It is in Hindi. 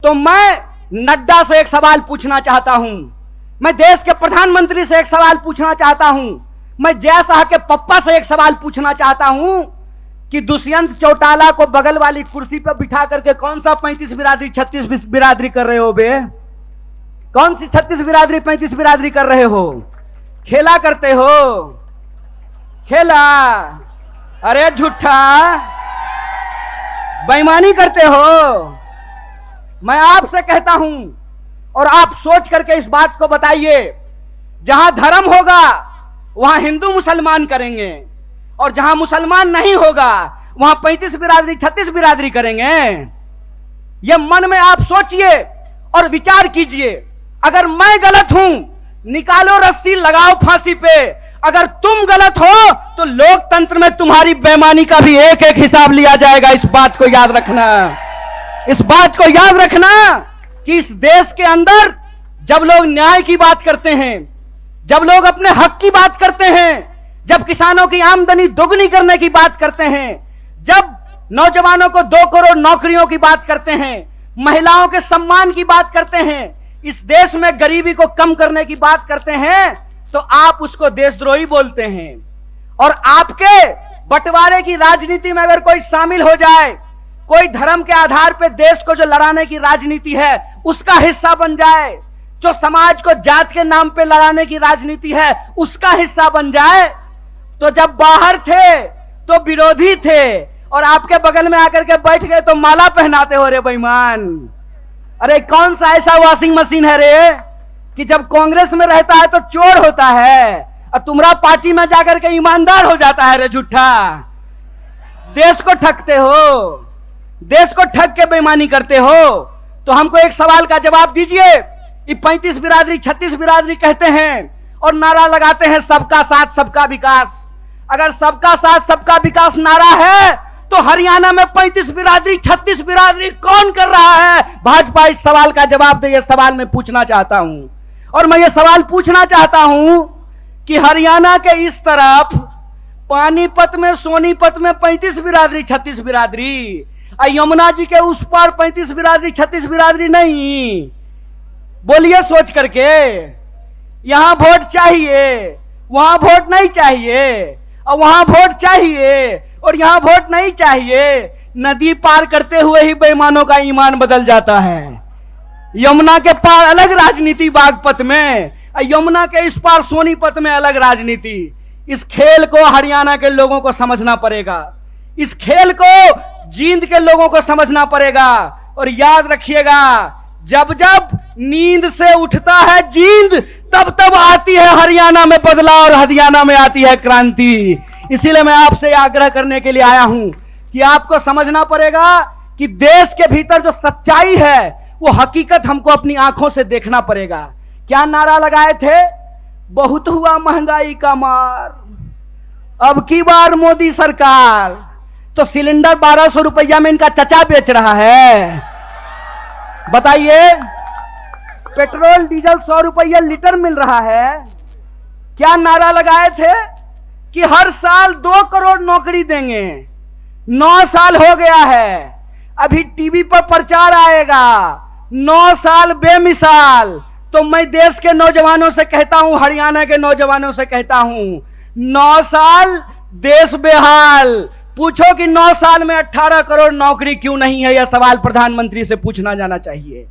तो मैं नड्डा से एक सवाल पूछना चाहता हूं, मैं देश के प्रधानमंत्री से एक सवाल पूछना चाहता हूं, मैं जय शाह के पप्पा से एक सवाल पूछना चाहता हूं कि दुष्यंत चौटाला को बगल वाली कुर्सी पर बिठा करके कौन सा 35 बिरादरी 36 बिरादरी कर रहे हो बे? कौन सी 36 बिरादरी 35 बिरादरी कर रहे हो? खेला करते हो? खेला? अरे झूठा, बेईमानी करते हो। मैं आपसे कहता हूं और आप सोच करके इस बात को बताइए, जहां धर्म होगा वहां हिंदू मुसलमान करेंगे, और जहां मुसलमान नहीं होगा वहां 35 बिरादरी 36 बिरादरी करेंगे। यह मन में आप सोचिए और विचार कीजिए। अगर मैं गलत हूं, निकालो रस्सी, लगाओ फांसी पे। अगर तुम गलत हो तो लोकतंत्र में तुम्हारी बेईमानी का भी एक एक हिसाब लिया जाएगा। इस बात को याद रखना, इस बात को याद रखना कि इस देश के अंदर जब लोग न्याय की बात करते हैं, जब लोग अपने हक की बात करते हैं, जब किसानों की आमदनी दोगुनी करने की बात करते हैं, जब नौजवानों को 2 करोड़ नौकरियों की बात करते हैं, महिलाओं के सम्मान की बात करते हैं, इस देश में गरीबी को कम करने की बात करते हैं, तो आप उसको देशद्रोही बोलते हैं। और आपके बंटवारे की राजनीति में अगर कोई शामिल हो जाए, कोई धर्म के आधार पर देश को जो लड़ाने की राजनीति है उसका हिस्सा बन जाए, जो समाज को जात के नाम पे लड़ाने की राजनीति है उसका हिस्सा बन जाए, तो जब बाहर थे तो विरोधी थे और आपके बगल में आकर के बैठ गए तो माला पहनाते हो। रे बेईमान, अरे कौन सा ऐसा वॉशिंग मशीन है रे कि जब कांग्रेस में रहता है तो चोर होता है और तुम्हारा पार्टी में जाकर के ईमानदार हो जाता है? रे झूठा, देश को ठगते हो, देश को ठग के बेईमानी करते हो। तो हमको एक सवाल का जवाब दीजिए। ये 35 बिरादरी 36 बिरादरी कहते हैं और नारा लगाते हैं सबका साथ सबका विकास। अगर सबका साथ सबका विकास नारा है तो हरियाणा में 35 बिरादरी 36 बिरादरी कौन कर रहा है? भाजपा इस सवाल का जवाब दे। ये सवाल मैं पूछना चाहता हूं, और मैं ये सवाल पूछना चाहता हूं कि हरियाणा के इस तरफ पानीपत में, सोनीपत में 35 बिरादरी 36 बिरादरी, यमुना जी के उस पार 35 बिरादरी 36 बिरादरी नहीं। बोलिए सोच करके, यहां वोट चाहिए, वहां वोट नहीं चाहिए, और वहां वोट चाहिए और यहां वोट नहीं चाहिए। नदी पार करते हुए ही बेईमानों का ईमान बदल जाता है। यमुना के पार अलग राजनीति बागपत में, यमुना के इस पार सोनीपत में अलग राजनीति। इस खेल को हरियाणा के लोगों को समझना पड़ेगा, इस खेल को जींद के लोगों को समझना पड़ेगा। और याद रखिएगा, जब जब नींद से उठता है जींद, तब तब आती है हरियाणा में बदलाव और हरियाणा में आती है क्रांति। इसीलिए मैं आपसे आग्रह करने के लिए आया हूं कि आपको समझना पड़ेगा कि देश के भीतर जो सच्चाई है वो हकीकत हमको अपनी आंखों से देखना पड़ेगा। क्या नारा लगाए थे? बहुत हुआ महंगाई का मार, अब की बार मोदी सरकार। तो सिलेंडर 1200 रुपया में इनका चचा बेच रहा है। बताइए, पेट्रोल डीजल 100 रुपया लीटर मिल रहा है। क्या नारा लगाए थे कि हर साल 2 करोड़ नौकरी देंगे। 9 साल हो गया है, अभी टीवी पर प्रचार आएगा 9 साल बेमिसाल। तो मैं देश के नौजवानों से कहता हूं, हरियाणा के नौजवानों से कहता हूं, 9 साल देश बेहाल। पूछो कि 9 साल में 18 करोड़ नौकरी क्यों नहीं है? यह सवाल प्रधानमंत्री से पूछना जाना चाहिए।